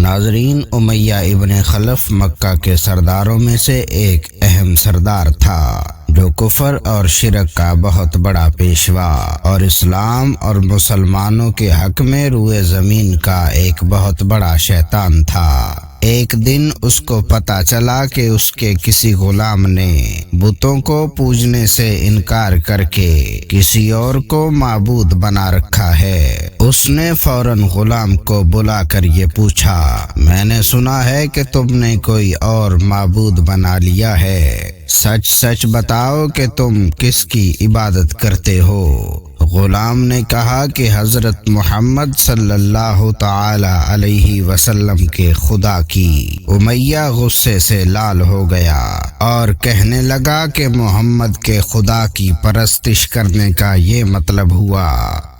ناظرین، امیہ ابن خلف مکہ کے سرداروں میں سے ایک اہم سردار تھا جو کفر اور شرک کا بہت بڑا پیشوا اور اسلام اور مسلمانوں کے حق میں روئے زمین کا ایک بہت بڑا شیطان تھا۔ ایک دن اس کو پتہ چلا کہ اس کے کسی غلام نے بتوں کو پوجنے سے انکار کر کے کسی اور کو معبود بنا رکھا ہے۔ اس نے فوراً غلام کو بلا کر یہ پوچھا، میں نے سنا ہے کہ تم نے کوئی اور معبود بنا لیا ہے، سچ سچ بتاؤ کہ تم کس کی عبادت کرتے ہو؟ غلام نے کہا کہ حضرت محمد صلی اللہ تعالی علیہ وسلم کے خدا کی۔ امیہ غصے سے لال ہو گیا اور کہنے لگا کہ محمد کے خدا کی پرستش کرنے کا یہ مطلب ہوا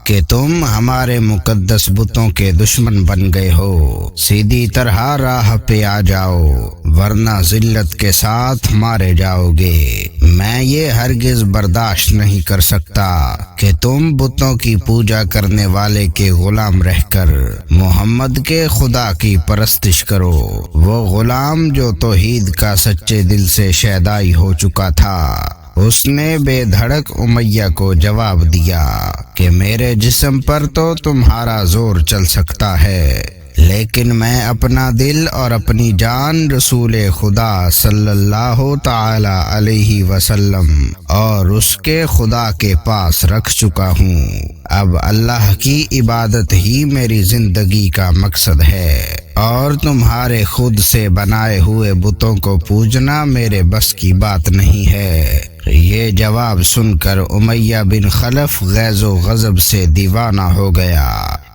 کہ تم ہمارے مقدس بتوں کے دشمن بن گئے ہو۔ سیدھی طرح راہ پہ آ جاؤ ورنہ ذلت کے ساتھ مارے جاؤ گے۔ میں یہ ہرگز برداشت نہیں کر سکتا کہ تم بتوں کی پوجا کرنے والے کے غلام رہ کر محمد کے خدا کی پرستش کرو۔ وہ غلام جو توحید کا سچے دل سے شیدائی ہو چکا تھا، اس نے بے دھڑک امیہ کو جواب دیا کہ میرے جسم پر تو تمہارا زور چل سکتا ہے، لیکن میں اپنا دل اور اپنی جان رسول خدا صلی اللہ تعالی علیہ وسلم اور اس کے خدا کے پاس رکھ چکا ہوں۔ اب اللہ کی عبادت ہی میری زندگی کا مقصد ہے، اور تمہارے خود سے بنائے ہوئے بتوں کو پوجنا میرے بس کی بات نہیں ہے۔ یہ جواب سن کر امیہ بن خلف غیظ و غضب سے دیوانہ ہو گیا۔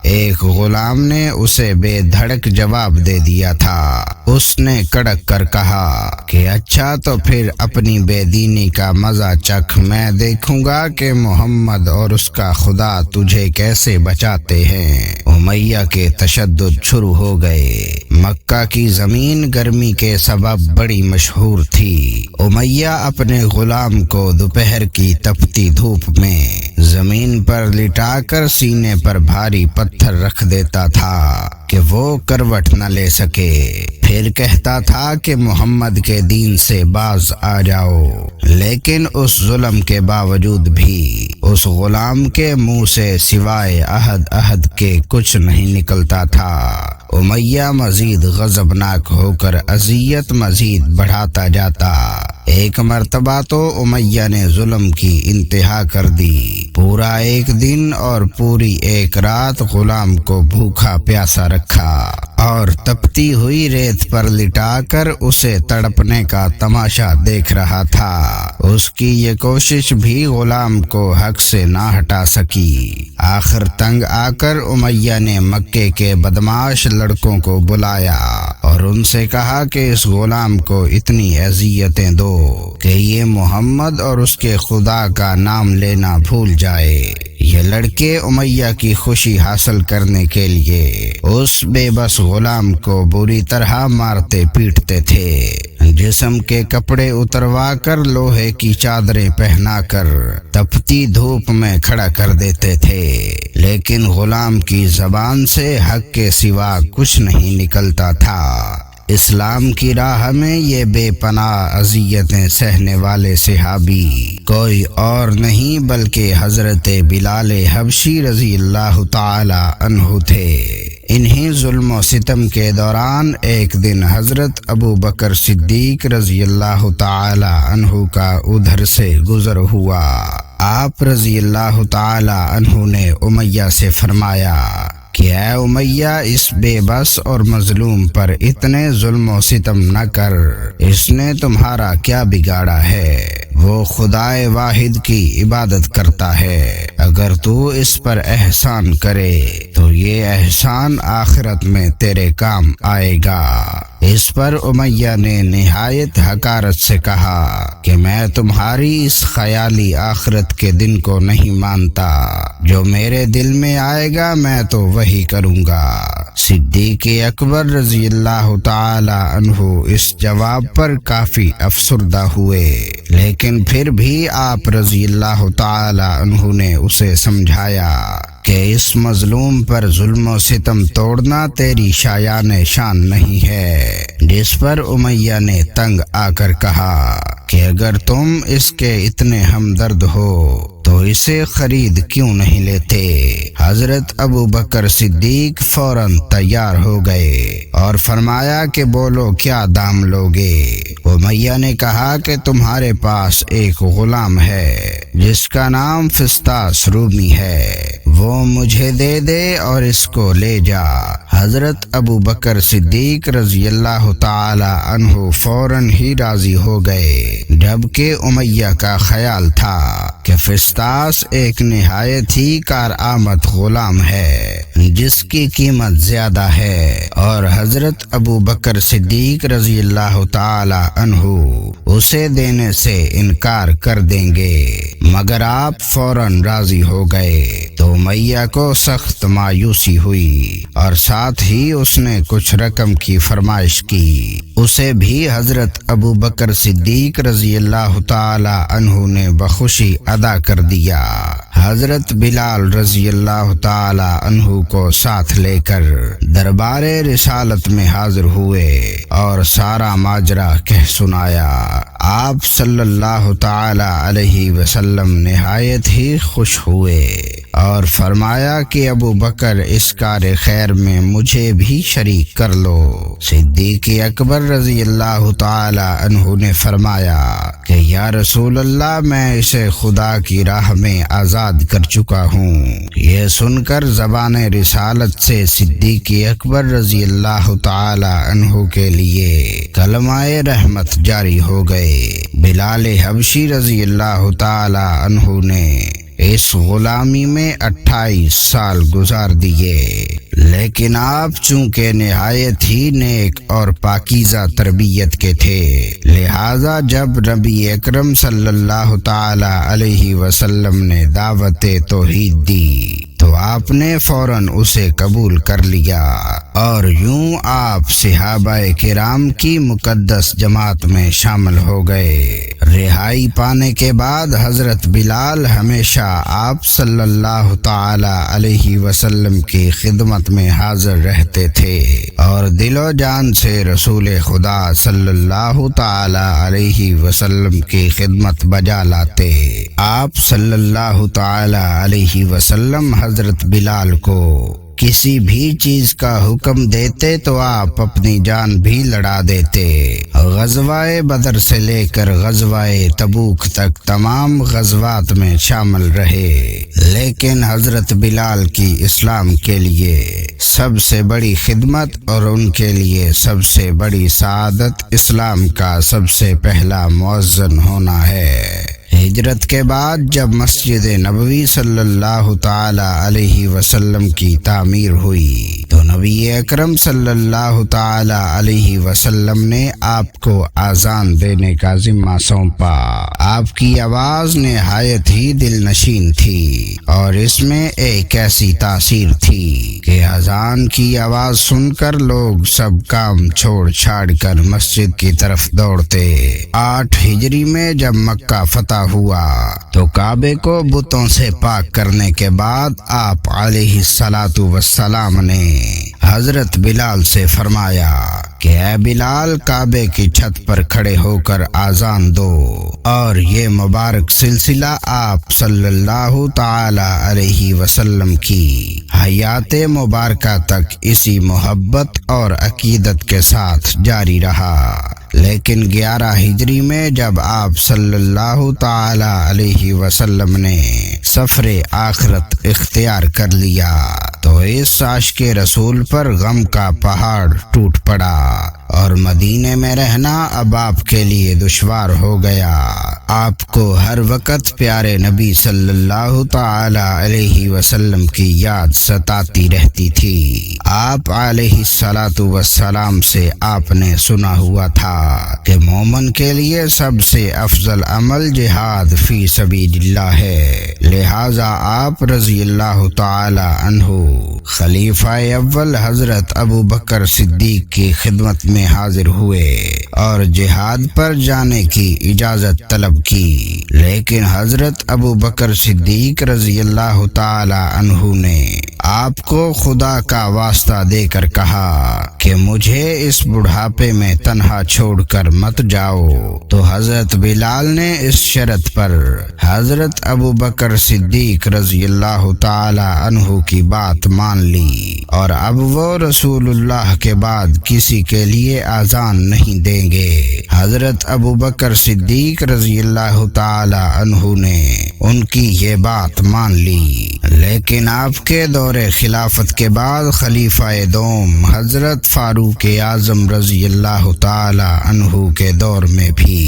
ایک غلام نے اسے بے دھڑک جواب دے دیا تھا۔ اس نے کڑک کر کہا کہ اچھا تو پھر اپنی بے دینی کا مزہ چکھ، میں دیکھوں گا کہ محمد اور اس کا خدا تجھے کیسے بچاتے ہیں۔ امیہ کے تشدد شروع ہو گئے۔ مکہ کی زمین گرمی کے سبب بڑی مشہور تھی۔ امیہ اپنے غلام کو دوپہر کی تپتی دھوپ میں زمین پر لٹا کر سینے پر بھاری پتھر رکھ دیتا تھا کہ وہ کروٹ نہ لے سکے، پھر کہتا تھا کہ محمد کے دین سے باز آ جاؤ، لیکن اس ظلم کے باوجود بھی اس غلام کے منہ سے سوائے عہد کے کچھ نہیں نکلتا تھا۔ امیہ مزید غضبناک ہو کر اذیت مزید بڑھاتا جاتا۔ ایک مرتبہ تو امیہ نے ظلم کی انتہا کر دی۔ پورا ایک دن اور پوری ایک رات غلام کو بھوکا پیاسا رکھا اور تپتی ہوئی ریت پر لٹا کر اسے تڑپنے کا تماشا دیکھ رہا تھا۔ اس کی یہ کوشش بھی غلام کو حق سے نہ ہٹا سکی۔ آخر تنگ آ کر امیہ نے مکے کے بدمعاش لڑکوں کو بلایا اور ان سے کہا کہ اس غلام کو اتنی اذیتیں دو کہ یہ محمد اور اس کے خدا کا نام لینا بھول جائے۔ یہ لڑکے امیہ کی خوشی حاصل کرنے کے لیے اس بے بس غلام کو بری طرح مارتے پیٹتے تھے۔ جسم کے کپڑے اتروا کر لوہے کی چادریں پہنا کر تپتی دھوپ میں کھڑا کر دیتے تھے، لیکن غلام کی زبان سے حق کے سوا کچھ نہیں نکلتا تھا۔ اسلام کی راہ میں یہ بے پناہ اذیتیں سہنے والے صحابی کوئی اور نہیں بلکہ حضرت بلال حبشی رضی اللہ تعالی عنہ تھے۔ انہی ظلم و ستم کے دوران ایک دن حضرت ابو بکر صدیق رضی اللہ تعالی عنہ کا ادھر سے گزر ہوا۔ آپ رضی اللہ تعالی عنہ نے امیہ سے فرمایا کہ اے امیہ، اس بے بس اور مظلوم پر اتنے ظلم و ستم نہ کر، اس نے تمہارا کیا بگاڑا ہے؟ وہ خدائے واحد کی عبادت کرتا ہے، اگر تو اس پر احسان کرے تو یہ احسان آخرت میں تیرے کام آئے گا۔ اس پر امیہ نے نہایت حقارت سے کہا کہ میں تمہاری اس خیالی آخرت کے دن کو نہیں مانتا، جو میرے دل میں آئے گا میں تو وہی کروں گا۔ صدیق اکبر رضی اللہ تعالی عنہ اس جواب پر کافی افسردہ ہوئے، لیکن پھر بھی آپ رضی اللہ تعالی عنہ نے اسے سمجھایا کہ اس مظلوم پر ظلم و ستم توڑنا تیری شایان شان نہیں ہے، جس پر امیہ نے تنگ آ کر کہا کہ اگر تم اس کے اتنے ہمدرد ہو تو اسے خرید کیوں نہیں لیتے۔ حضرت ابو بکر صدیق فوراً تیار ہو گئے اور فرمایا کہ بولو کیا دام لوگے۔ امیہ نے کہا کہ تمہارے پاس ایک غلام ہے جس کا نام فسطاس رومی ہے، وہ مجھے دے دے اور اس کو لے جا۔ حضرت ابو بکر صدیق رضی اللہ تعالی عنہ فوراً ہی راضی ہو گئے، جبکہ امیہ کا خیال تھا کہ فسطاس ایک نہایت ہی کارآمد غلام ہے جس کی قیمت زیادہ ہے، اور حضرت ابو بکر صدیق رضی اللہ تعالی عنہ اسے دینے سے انکار کر دیں گے، مگر آپ فوراً راضی ہو گئے تو امیہ کو سخت مایوسی ہوئی اور ساتھ ہی اس نے کچھ رقم کی فرمائش کی۔ اسے بھی حضرت ابو بکر صدیق رضی اللہ تعالی عنہ نے بخوشی ادا کر دیا۔ حضرت بلال رضی اللہ تعالی عنہ کو ساتھ لے کر دربار رسالت میں حاضر ہوئے اور سارا ماجرا کہہ سنایا۔ آپ صلی اللہ تعالی علیہ وسلم نہایت ہی خوش ہوئے اور فرمایا کہ ابو بکر اس کار خیر میں مجھے بھی شریک کر لو۔ صدیق اکبر رضی اللہ تعالی عنہ نے فرمایا کہ یا رسول اللہ، میں اسے خدا کی راہ میں آزاد کر چکا ہوں۔ یہ سن کر زبان رسالت سے صدیق اکبر رضی اللہ تعالی عنہ کے لیے کلمہ رحمت جاری ہو گئے۔ بلال حبشی رضی اللہ تعالی عنہ نے اس غلامی میں 28 سال گزار دیے، لیکن آپ چونکہ نہایت ہی نیک اور پاکیزہ تربیت کے تھے، لہذا جب نبی اکرم صلی اللہ تعالی علیہ وسلم نے دعوت توحید دی تو آپ نے فوراً اسے قبول کر لیا، اور یوں آپ صحابہ کرام کی مقدس جماعت میں شامل ہو گئے۔ رہائی پانے کے بعد حضرت بلال ہمیشہ آپ صلی اللہ تعالی علیہ وسلم کی خدمت میں حاضر رہتے تھے اور دل و جان سے رسول خدا صلی اللہ تعالی علیہ وسلم کی خدمت بجا لاتے۔ آپ صلی اللہ تعالی علیہ وسلم حضرت بلال کو کسی بھی چیز کا حکم دیتے تو آپ اپنی جان بھی لڑا دیتے۔ غزوہ بدر سے لے کر غزوہ تبوک تک تمام غزوات میں شامل رہے، لیکن حضرت بلال کی اسلام کے لیے سب سے بڑی خدمت اور ان کے لیے سب سے بڑی سعادت اسلام کا سب سے پہلا مؤذن ہونا ہے۔ ہجرت کے بعد جب مسجد نبوی صلی اللہ تعالی علیہ وسلم کی تعمیر ہوئی تو نبی اکرم صلی اللہ تعالی علیہ وسلم نے آپ کو اذان دینے کا ذمہ سونپا۔ آپ کی آواز نہایت ہی دل نشین تھی اور اس میں ایک ایسی تاثیر تھی کہ اذان کی آواز سن کر لوگ سب کام چھوڑ چھاڑ کر مسجد کی طرف دوڑتے۔ 8 ہجری میں جب مکہ فتح ہوا تو کعبے کو بتوں سے پاک کرنے کے بعد آپ علیہ الصلاۃ والسلام نے حضرت بلال سے فرمایا کہ اے بلال، کعبے کی چھت پر کھڑے ہو کر اذان دو، اور یہ مبارک سلسلہ آپ صلی اللہ تعالی علیہ وسلم کی حیات مبارکہ تک اسی محبت اور عقیدت کے ساتھ جاری رہا۔ لیکن 11 ہجری میں جب آپ صلی اللہ تعالی علیہ وسلم نے سفر آخرت اختیار کر لیا تو اس عاشق رسول پر غم کا پہاڑ ٹوٹ پڑا اور مدینے میں رہنا اب آپ کے لیے دشوار ہو گیا۔ آپ کو ہر وقت پیارے نبی صلی اللہ تعالی علیہ وسلم کی یاد ستاتی رہتی تھی۔ آپ علیہ الصلاۃ والسلام سے آپ نے سنا ہوا تھا کہ مومن کے لیے سب سے افضل عمل جہاد فی سبیل اللہ ہے، لہذا آپ رضی اللہ تعالی عنہ خلیفہ اول حضرت ابو بکر صدیق کی خدمت میں حاضر ہوئے اور جہاد پر جانے کی اجازت طلب کی، لیکن حضرت ابو بکر صدیق رضی اللہ تعالی عنہ نے آپ کو خدا کا واسطہ دے کر کہا کہ مجھے اس بڑھاپے میں تنہا چھوڑ کر مت جاؤ، تو حضرت بلال نے اس شرط پر حضرت ابو بکر صدیق رضی اللہ تعالی عنہ کی بات مان لی، اور اب وہ رسول اللہ کے بعد کسی کے لیے اذان نہیں دیں گے۔ حضرت ابو بکر صدیق رضی اللہ تعالی عنہ نے ان کی یہ بات مان لی، لیکن آپ کے دور خلافت کے بعد خلیفہ دوم حضرت فاروق اعظم رضی اللہ تعالی عنہ کے دور میں بھی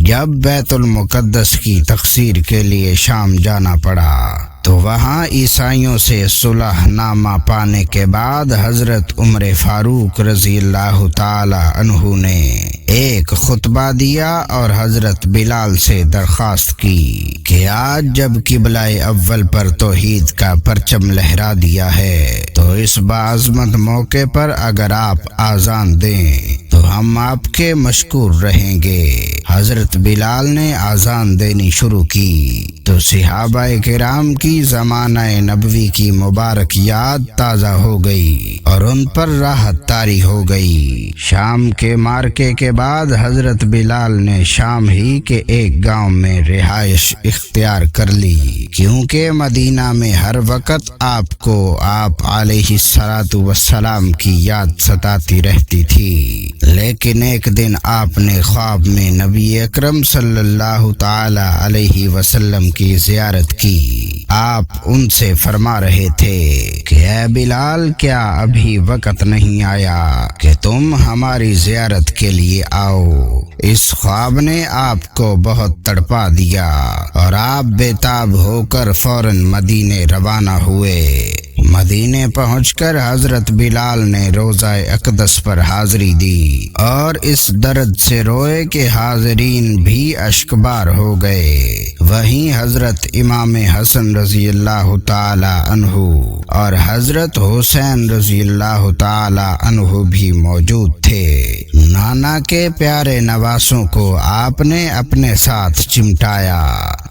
جب بیت المقدس کی تقسیر کے لیے شام جانا پڑا تو وہاں عیسائیوں سے صلح نامہ پانے کے بعد حضرت عمر فاروق رضی اللہ تعالی عنہ نے ایک خطبہ دیا اور حضرت بلال سے درخواست کی کہ آج جب قبلہ اول پر توحید کا پرچم لہرا دیا ہے تو اس باعظمت موقع پر اگر آپ آذان دیں تو ہم آپ کے مشکور رہیں گے۔ حضرت بلال نے آذان دینی شروع کی تو صحابہ کرام کی زمانہ نبوی کی مبارک یاد تازہ ہو گئی اور ان پر راحت طاری ہو گئی۔ شام کے مارکے کے بعد حضرت بلال نے شام ہی کے ایک گاؤں میں رہائش اختیار کر لی، کیونکہ مدینہ میں ہر وقت آپ کو آپ علیہ الصلاۃ والسلام کی یاد ستاتی رہتی تھی، لیکن ایک دن آپ نے خواب میں نبی اکرم صلی اللہ تعالی علیہ وسلم کی زیارت کی۔ آپ ان سے فرما رہے تھے کہ اے بلال، کیا ابھی وقت نہیں آیا کہ تم ہماری زیارت کے لیے آؤ؟ اس خواب نے آپ کو بہت تڑپا دیا اور آپ بے تاب ہو کر فوراً مدینے روانہ ہوئے۔ مدینے پہنچ کر حضرت بلال نے روضہ اقدس پر حاضری دی اور اس درد سے روئے کہ حاضرین بھی اشکبار ہو گئے۔ وہیں حضرت امام حسن رضی اللہ تعالی عنہ اور حضرت حسین رضی اللہ تعالی عنہ بھی موجود تھے۔ نانا کے پیارے نواسوں کو آپ نے اپنے ساتھ چمٹایا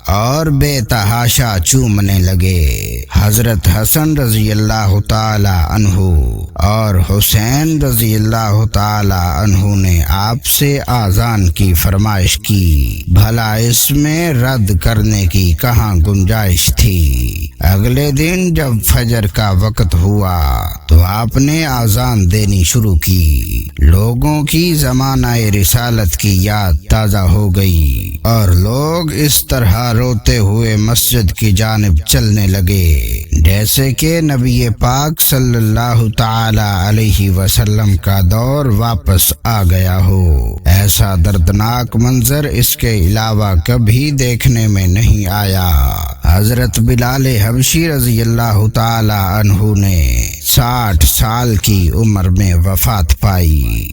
اور بے تحاشا چومنے لگے۔ حضرت حسن رضی اللہ تعالی عنہ اور حسین رضی اللہ تعالی عنہ نے آپ سے آذان کی فرمائش کی، بھلا اس میں رد کرنے کی کہاں گنجائش تھی؟ اگلے دن جب فجر کا وقت ہوا تو آپ نے آذان دینی شروع کی۔ لوگوں کی زمانہ رسالت کی یاد تازہ ہو گئی اور لوگ اس طرح روتے ہوئے مسجد کی جانب چلنے لگے جیسے کہ نبی پاک صلی اللہ تعالی علیہ وسلم کا دور واپس آ گیا ہو۔ ایسا دردناک منظر اس کے علاوہ کبھی دیکھنے میں نہیں آیا۔ حضرت بلال حبشی رضی اللہ تعالی عنہ نے 60 سال کی عمر میں وفات پائی۔